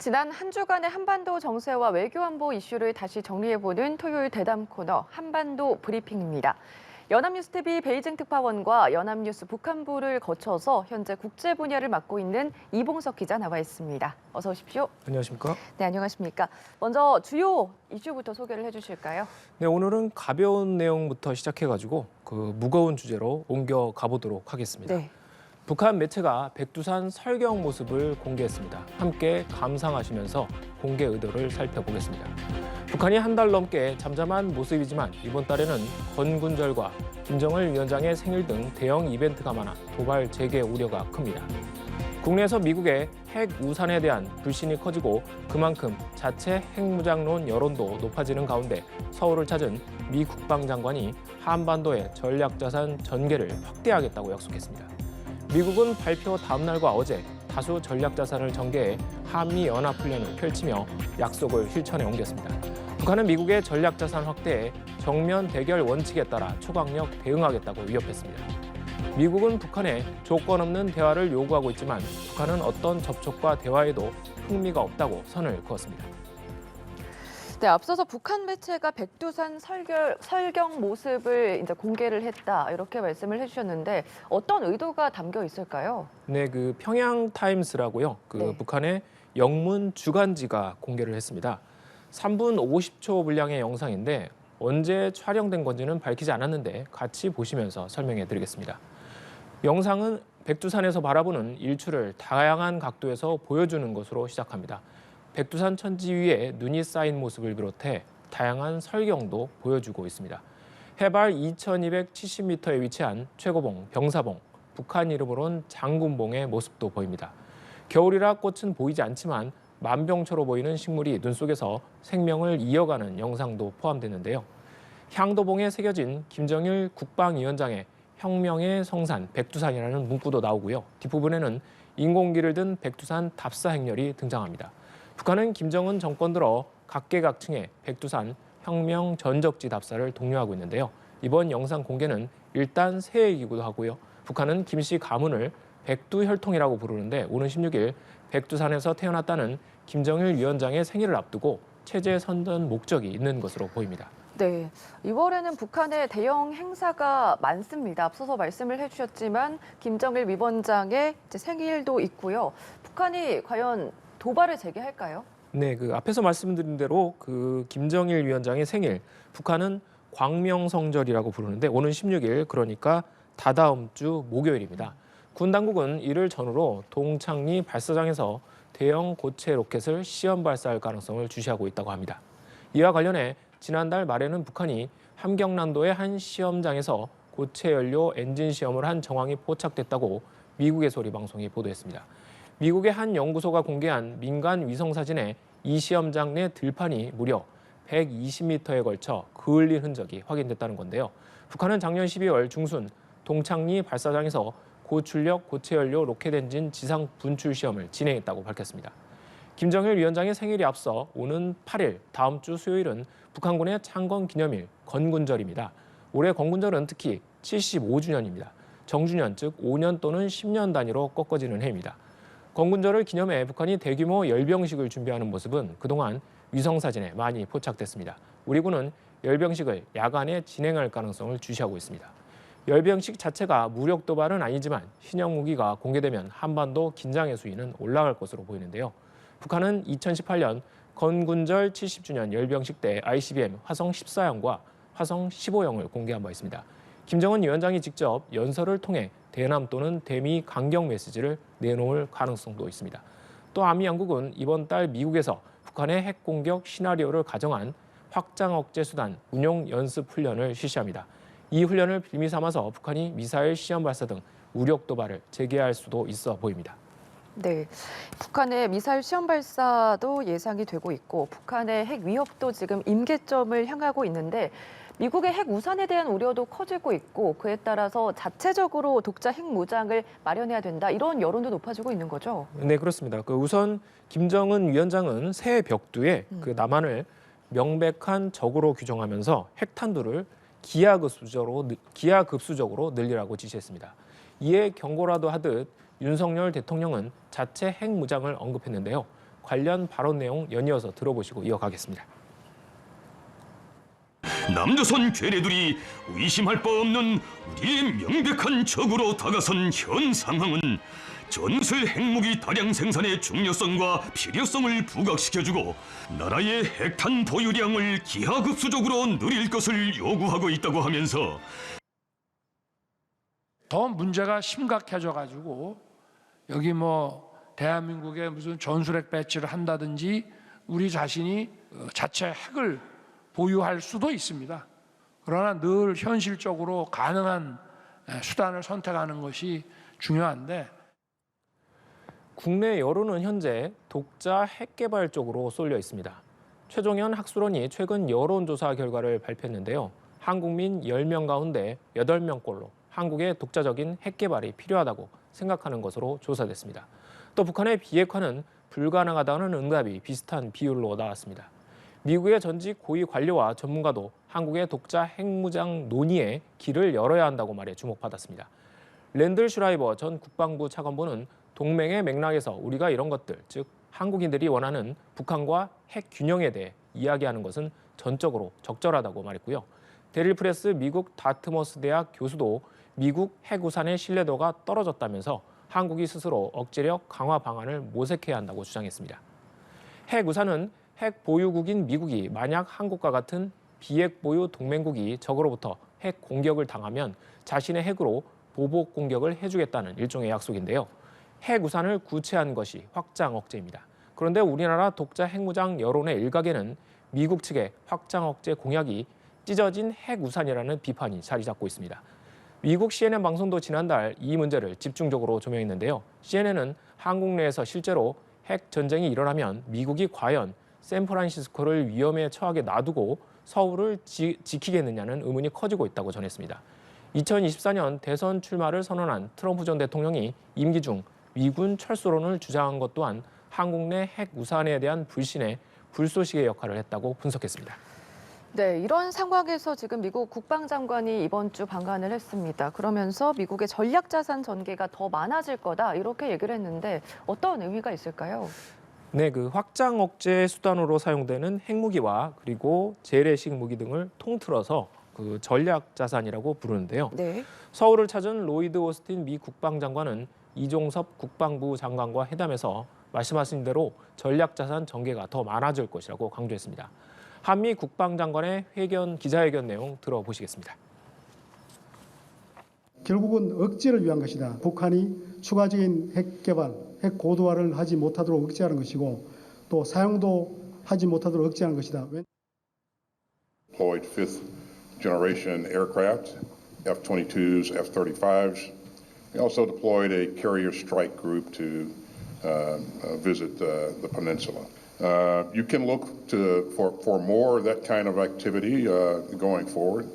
지난 한 주간의 한반도 정세와 외교안보 이슈를 다시 정리해보는 토요일 대담 코너 한반도 브리핑입니다. 연합뉴스TV 베이징 특파원과 연합뉴스 북한부를 거쳐서 현재 국제 분야를 맡고 있는 이봉석 기자 나와 있습니다. 어서 오십시오. 안녕하십니까? 네, 안녕하십니까. 먼저 주요 이슈부터 소개를 해주실까요? 네, 오늘은 가벼운 내용부터 시작해가지고 무거운 주제로 옮겨 가보도록 하겠습니다. 네. 북한 매체가 백두산 설경 모습을 공개했습니다. 함께 감상하시면서 공개 의도를 살펴보겠습니다. 북한이 한 달 넘게 잠잠한 모습이지만 이번 달에는 건군절과 김정일 위원장의 생일 등 대형 이벤트가 많아 도발 재개 우려가 큽니다. 국내에서 미국의 핵 우산에 대한 불신이 커지고 그만큼 자체 핵무장론 여론도 높아지는 가운데 서울을 찾은 미 국방장관이 한반도의 전략자산 전개를 확대하겠다고 약속했습니다. 미국은 발표 다음 날과 어제 다수 전략자산을 전개해 한미연합훈련을 펼치며 약속을 실천에 옮겼습니다. 북한은 미국의 전략자산 확대에 정면 대결 원칙에 따라 초강력 대응하겠다고 위협했습니다. 미국은 북한에 조건 없는 대화를 요구하고 있지만 북한은 어떤 접촉과 대화에도 흥미가 없다고 선을 그었습니다. 네, 앞서서 북한 매체가 백두산 설경 모습을 이제 공개를 했다 이렇게 말씀을 해주셨는데 어떤 의도가 담겨 있을까요? 네, 평양 타임스라고요. 네. 북한의 영문 주간지가 공개를 했습니다. 3분 50초 분량의 영상인데 언제 촬영된 건지는 밝히지 않았는데 같이 보시면서 설명해 드리겠습니다. 영상은 백두산에서 바라보는 일출을 다양한 각도에서 보여주는 것으로 시작합니다. 백두산 천지 위에 눈이 쌓인 모습을 비롯해 다양한 설경도 보여주고 있습니다. 해발 2270m에 위치한 최고봉, 병사봉, 북한 이름으로는 장군봉의 모습도 보입니다. 겨울이라 꽃은 보이지 않지만 만병초로 보이는 식물이 눈 속에서 생명을 이어가는 영상도 포함되는데요. 향도봉에 새겨진 김정일 국방위원장의 혁명의 성산 백두산이라는 문구도 나오고요. 뒷부분에는 인공기를 든 백두산 답사 행렬이 등장합니다. 북한은 김정은 정권 들어 각계각층의 백두산 혁명 전적지 답사를 독려하고 있는데요. 이번 영상 공개는 일단 새해이기도 하고요. 북한은 김씨 가문을 백두혈통이라고 부르는데 오는 16일 백두산에서 태어났다는 김정일 위원장의 생일을 앞두고 체제 선전 목적이 있는 것으로 보입니다. 네, 2월에는 북한의 대형 행사가 많습니다. 앞서서 말씀을 해주셨지만 김정일 위원장의 생일도 있고요. 북한이 과연 도발을 재개할까요? 네, 앞에서 말씀드린 대로 김정일 위원장의 생일, 북한은 광명성절이라고 부르는데 오는 16일, 그러니까 다다음 주 목요일입니다. 군 당국은 이를 전후로 동창리 발사장에서 대형 고체 로켓을 시험 발사할 가능성을 주시하고 있다고 합니다. 이와 관련해 지난달 말에는 북한이 함경난도의 한 시험장에서 고체 연료 엔진 시험을 한 정황이 포착됐다고 미국의 소리 방송이 보도했습니다. 미국의 한 연구소가 공개한 민간 위성 사진에 이 시험장 내 들판이 무려 120m에 걸쳐 그을린 흔적이 확인됐다는 건데요. 북한은 작년 12월 중순 동창리 발사장에서 고출력 고체연료 로켓 엔진 지상 분출 시험을 진행했다고 밝혔습니다. 김정일 위원장의 생일이 앞서 오는 8일 다음 주 수요일은 북한군의 창건 기념일 건군절입니다. 올해 건군절은 특히 75주년입니다. 정주년 즉 5년 또는 10년 단위로 꺾어지는 해입니다. 건군절을 기념해 북한이 대규모 열병식을 준비하는 모습은 그동안 위성사진에 많이 포착됐습니다. 우리 군은 열병식을 야간에 진행할 가능성을 주시하고 있습니다. 열병식 자체가 무력 도발은 아니지만 신형 무기가 공개되면 한반도 긴장의 수위는 올라갈 것으로 보이는데요. 북한은 2018년 건군절 70주년 열병식 때 ICBM 화성 14형과 화성 15형을 공개한 바 있습니다. 김정은 위원장이 직접 연설을 통해 대남 또는 대미 강경 메시지를 내놓을 가능성도 있습니다. 또 아미 양국은 이번 달 미국에서 북한의 핵 공격 시나리오를 가정한 확장 억제 수단 운용 연습 훈련을 실시합니다. 이 훈련을 빌미 삼아서 북한이 미사일 시험 발사 등 우력 도발을 재개할 수도 있어 보입니다. 네, 북한의 미사일 시험 발사도 예상이 되고 있고 북한의 핵 위협도 지금 임계점을 향하고 있는데 미국의 핵 우산에 대한 우려도 커지고 있고 그에 따라서 자체적으로 독자 핵 무장을 마련해야 된다 이런 여론도 높아지고 있는 거죠. 네, 그렇습니다. 우선 김정은 위원장은 새 벽두에 남한을 명백한 적으로 규정하면서 핵탄두를 기하급수적으로 늘리라고 지시했습니다. 이에 경고라도 하듯 윤석열 대통령은 자체 핵무장을 언급했는데요. 관련 발언 내용 연이어서 들어보시고 이어가겠습니다. 남조선 괴뢰들이 의심할 바 없는 우리의 명백한 적으로 다가선 현 상황은 전술 핵무기 다량 생산의 중요성과 필요성을 부각시켜주고 나라의 핵탄 보유량을 기하급수적으로 늘릴 것을 요구하고 있다고 하면서 더 문제가 심각해져 가지고 여기 뭐 대한민국에 무슨 전술핵 배치를 한다든지 우리 자신이 자체 핵을 보유할 수도 있습니다. 그러나 늘 현실적으로 가능한 수단을 선택하는 것이 중요한데 국내 여론은 현재 독자 핵 개발 쪽으로 쏠려 있습니다. 최종현 학술원이 최근 여론조사 결과를 발표했는데요. 한국민 10명 가운데 8명꼴로 한국의 독자적인 핵 개발이 필요하다고 생각하는 것으로 조사됐습니다. 또 북한의 비핵화는 불가능하다는 응답이 비슷한 비율로 나왔습니다. 미국의 전직 고위 관료와 전문가도 한국의 독자 핵무장 논의에 길을 열어야 한다고 말해 주목받았습니다. 랜들 슈라이버 전 국방부 차관보는 동맹의 맥락에서 우리가 이런 것들, 즉 한국인들이 원하는 북한과 핵 균형에 대해 이야기하는 것은 전적으로 적절하다고 말했고요. 데릴 프레스 미국 다트머스 대학 교수도 미국 핵 우산의 신뢰도가 떨어졌다면서 한국이 스스로 억제력 강화 방안을 모색해야 한다고 주장했습니다. 핵 우산은 핵 보유국인 미국이 만약 한국과 같은 비핵 보유 동맹국이 적으로부터 핵 공격을 당하면 자신의 핵으로 보복 공격을 해주겠다는 일종의 약속인데요. 핵 우산을 구체한 것이 확장 억제입니다. 그런데 우리나라 독자 핵무장 여론의 일각에는 미국 측의 확장 억제 공약이 찢어진 핵 우산이라는 비판이 자리 잡고 있습니다. 미국 CNN 방송도 지난달 이 문제를 집중적으로 조명했는데요. CNN은 한국 내에서 실제로 핵 전쟁이 일어나면 미국이 과연 샌프란시스코를 위험에 처하게 놔두고 서울을 지키겠느냐는 의문이 커지고 있다고 전했습니다. 2024년 대선 출마를 선언한 트럼프 전 대통령이 임기 중 미군 철수론을 주장한 것 또한 한국 내 핵 우산에 대한 불신의 불쏘시개 역할을 했다고 분석했습니다. 네, 이런 상황에서 지금 미국 국방장관이 이번 주 방한을 했습니다. 그러면서 미국의 전략자산 전개가 더 많아질 거다 이렇게 얘기를 했는데 어떤 의미가 있을까요? 네, 그 확장 억제 수단으로 사용되는 핵무기와 그리고 재래식 무기 등을 통틀어서 그 전략자산이라고 부르는데요. 네. 서울을 찾은 로이드 오스틴 미 국방장관은 이종섭 국방부 장관과 회담에서 말씀하신 대로 전략자산 전개가 더 많아질 것이라고 강조했습니다. 한미 국방장관의 기자회견 내용 들어보시겠습니다. 결국은 억제를 위한 것이다. 북한이 추가적인 핵 개발, 핵 고도화를 하지 못하도록 억제하는 것이고 또 사용도 하지 못하도록 억제하는 것이다. Deployed fifth generation aircraft, F-22s, F-35s. We also deployed a carrier strike group to visit the peninsula. You can look for more of that kind of activity going forward.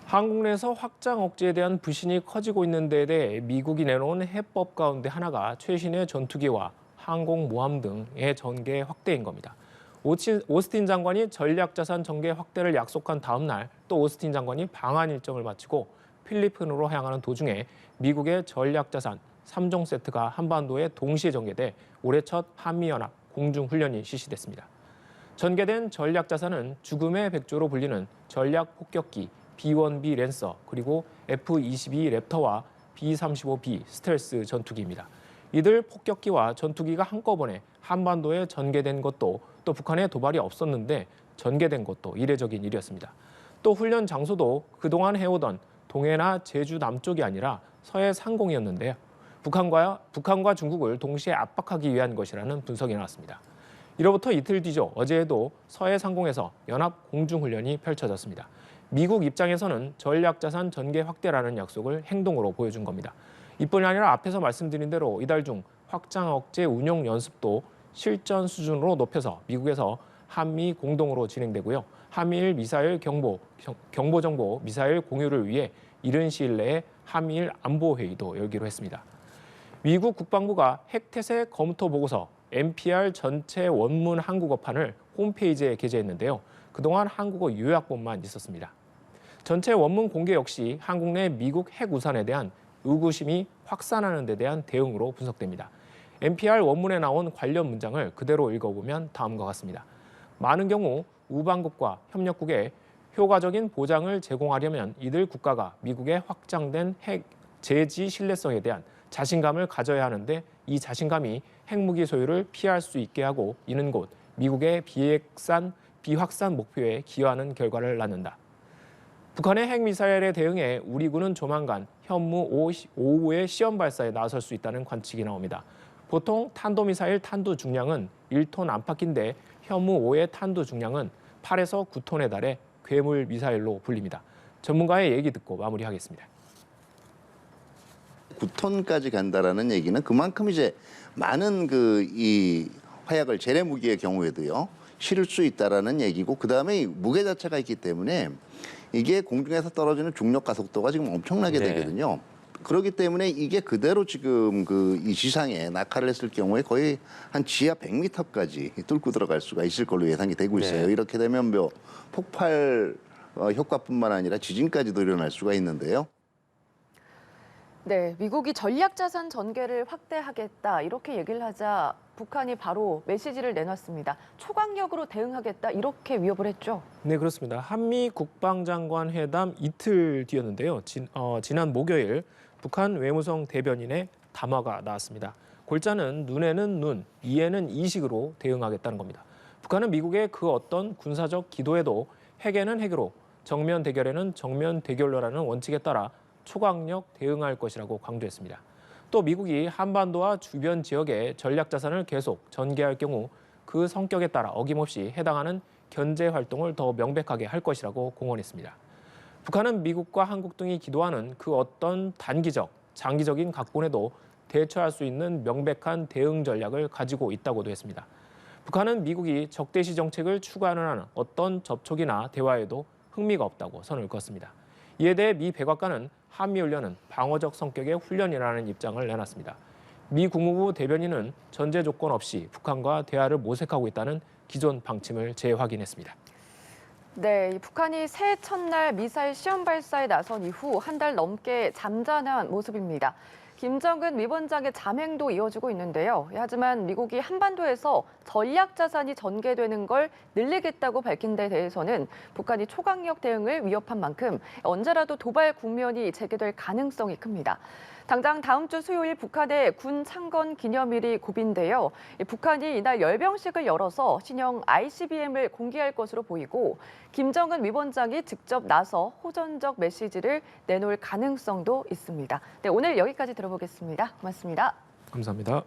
한국 내에서 확장 억제에 대한 불신이 커지고 있는 데에 대해 미국이 내놓은 해법 가운데 하나가 최신의 전투기와 항공모함 등의 전개 확대인 겁니다. 오스틴 장관이 전략자산 전개 확대를 약속한 다음 날 또 오스틴 장관이 방한 일정을 마치고 필리핀으로 향하는 도중에 미국의 전략자산 3종 세트가 한반도에 동시에 전개돼 올해 첫 한미연합 공중훈련이 실시됐습니다. 전개된 전략자산은 죽음의 백조로 불리는 전략 폭격기 B-1B 랜서 그리고 F-22 랩터와 B-35B 스텔스 전투기입니다. 이들 폭격기와 전투기가 한꺼번에 한반도에 전개된 것도 또 북한에 도발이 없었는데 전개된 것도 이례적인 일이었습니다. 또 훈련 장소도 그동안 해오던 동해나 제주 남쪽이 아니라 서해 상공이었는데요. 북한과 중국을 동시에 압박하기 위한 것이라는 분석이 나왔습니다. 이로부터 이틀 뒤죠. 어제에도 서해 상공에서 연합 공중훈련이 펼쳐졌습니다. 미국 입장에서는 전략자산 전개 확대라는 약속을 행동으로 보여준 겁니다. 이뿐이 아니라 앞에서 말씀드린 대로 이달 중 확장 억제 운용 연습도 실전 수준으로 높여서 미국에서 한미 공동으로 진행되고요. 한미일 미사일 경보정보 미사일 공유를 위해 이른 시일 내에 한미일 안보회의도 열기로 했습니다. 미국 국방부가 핵태세 검토 보고서 NPR 전체 원문 한국어판을 홈페이지에 게재했는데요. 그동안 한국어 요약본만 있었습니다. 전체 원문 공개 역시 한국 내 미국 핵 우산에 대한 의구심이 확산하는 데 대한 대응으로 분석됩니다. NPR 원문에 나온 관련 문장을 그대로 읽어보면 다음과 같습니다. 많은 경우 우방국과 협력국에 효과적인 보장을 제공하려면 이들 국가가 미국의 확장된 핵 제지 신뢰성에 대한 자신감을 가져야 하는데 이 자신감이 핵무기 소유를 피할 수 있게 하고 이는 곧 미국의 비확산 목표에 기여하는 결과를 낳는다. 북한의 핵미사일에 대응해 우리 군은 조만간 현무 5호의 시험 발사에 나설 수 있다는 관측이 나옵니다. 보통 탄도미사일 탄두 중량은 1톤 안팎인데 현무 5의 탄두 중량은 8에서 9톤에 달해 괴물 미사일로 불립니다. 전문가의 얘기 듣고 마무리하겠습니다. 9톤까지 간다라는 얘기는 그만큼 이제 많은 이 화약을 재래 무기의 경우에도요 실을 수 있다라는 얘기고, 그 다음에 무게 자체가 있기 때문에 이게 공중에서 떨어지는 중력 가속도가 지금 엄청나게 되거든요. 그렇기 때문에 이게 그대로 지금 이 지상에 낙하를 했을 경우에 거의 한 지하 100m까지 뚫고 들어갈 수가 있을 걸로 예상이 되고 있어요. 이렇게 되면 뭐 폭발 효과뿐만 아니라 지진까지도 일어날 수가 있는데요. 네, 미국이 전략자산 전개를 확대하겠다 이렇게 얘기를 하자 북한이 바로 메시지를 내놨습니다. 초강력으로 대응하겠다 이렇게 위협을 했죠. 네, 그렇습니다. 한미 국방장관 회담 이틀 뒤였는데요. 지난 목요일 북한 외무성 대변인의 담화가 나왔습니다. 골자는 눈에는 눈, 이에는 이식으로 대응하겠다는 겁니다. 북한은 미국의 그 어떤 군사적 기도에도 핵에는 핵으로, 정면 대결에는 정면 대결로라는 원칙에 따라 초강력 대응할 것이라고 강조했습니다. 또 미국이 한반도와 주변 지역에 전략 자산을 계속 전개할 경우 그 성격에 따라 어김없이 해당하는 견제 활동을 더 명백하게 할 것이라고 공언했습니다. 북한은 미국과 한국 등이 기도하는 그 어떤 단기적, 장기적인 각본에도 대처할 수 있는 명백한 대응 전략을 가지고 있다고도 했습니다. 북한은 미국이 적대시 정책을 추구하는 한 어떤 접촉이나 대화에도 흥미가 없다고 선을 그었습니다. 이에 대해 미 백악관은 한미훈련은 방어적 성격의 훈련이라는 입장을 내놨습니다. 미 국무부 대변인은 전제 조건 없이 북한과 대화를 모색하고 있다는 기존 방침을 재확인했습니다. 네, 북한이 새해 첫날 미사일 시험 발사에 나선 이후 한 달 넘게 잠잠한 모습입니다. 김정은 위원장의 잠행도 이어지고 있는데요. 하지만 미국이 한반도에서 전략 자산이 전개되는 걸 늘리겠다고 밝힌 데 대해서는 북한이 초강력 대응을 위협한 만큼 언제라도 도발 국면이 재개될 가능성이 큽니다. 당장 다음 주 수요일 북한의 군 창건 기념일이 고비인데요. 북한이 이날 열병식을 열어서 신형 ICBM을 공개할 것으로 보이고 김정은 위원장이 직접 나서 호전적 메시지를 내놓을 가능성도 있습니다. 네, 오늘 여기까지 들어보겠습니다. 고맙습니다. 감사합니다.